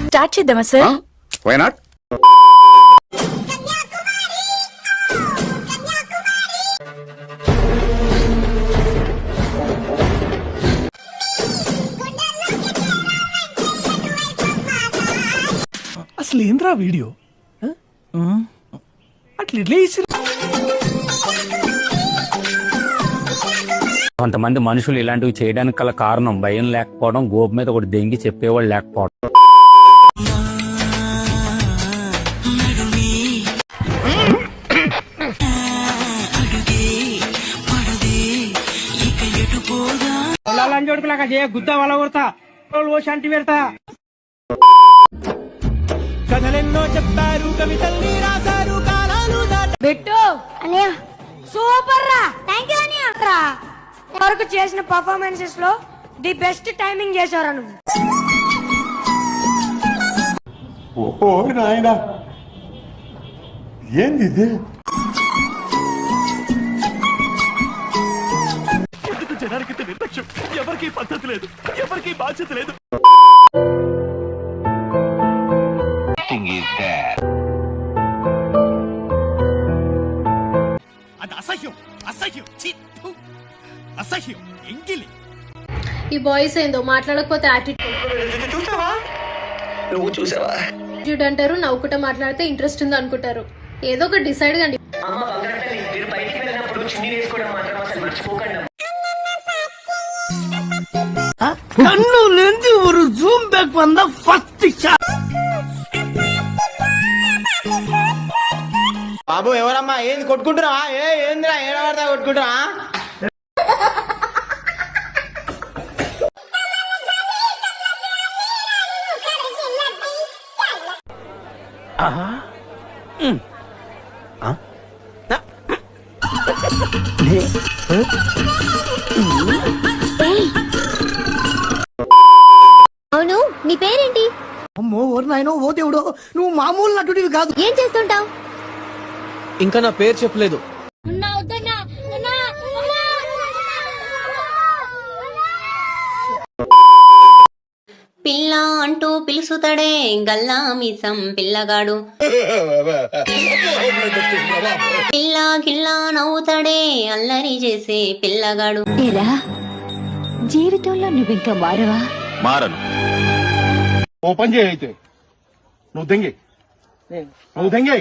Start చేద్దామా sir? Why not? అసలు ఏంద్రా వీడియో అట్లా కొంతమంది మనుషులు ఇలాంటివి చేయడానికి గల కారణం భయం లేకపోవడం, గోపు మీద ఒకటి దెంగి చెప్పేవాళ్ళు లేకపోవడం. కథలెన్నో చెప్పారు, కవితల్ని రాశారు, కాలాలు బిట్టు అనియా సూపర్ రా. థ్యాంక్ యూ అనియా. వరకు చేసిన పర్ఫార్మెన్సెస్ లో ది బెస్ట్ టైమింగ్ చేశారా నువ్వు. ఓ నాయనా ఏంది ఇది? ఎందుకు జనానికి నిర్లక్ష్యం? ఎవరికి పద్ధతి లేదు, ఎవరికి బాధ్యత లేదు. అది అసహ్యం, అసహ్యం, అసహ్యం, ఎంగిలి. ఈ బాయ్స్ ఏందో మాట్లాడకపోతే యాటిట్యూడ్ అంటారు, నవ్వుకుంటా మాట్లాడితే ఇంట్రెస్ట్ ఉంది అనుకుంటారు. ఏదో ఒకటి డిసైడ్ కండి. కన్ను నుంచి ఒక జూమ్ బ్యాక్ వంద ఫస్ట్ షాట్. బాబు ఎవరమ్మా? ఏంది కొట్టుకుంటున్నావా? ఏందిరా ఏడవడతా కొట్టుకుంటున్నా? అవును, నీ పేరేంటి? అమ్మో ఓరు నాయనో, ఓ దేవుడో, నువ్వు మామూలు నటుడివి కాదు. ఏం చేస్తుంటావు? ఇంకా నా పేరు చెప్పలేదు. పిల్ల అంటూ పిలుసుతడే గల్లా మీసం పిల్లగాడు, పిల్ల గిల్లా నవ్వుతాడే అల్లరి చేసే పిల్లగాడు. జీవితంలో నువ్వింకా మారవా? మారను. ఓ పని చేయి, అయితే నువ్వు దెంగే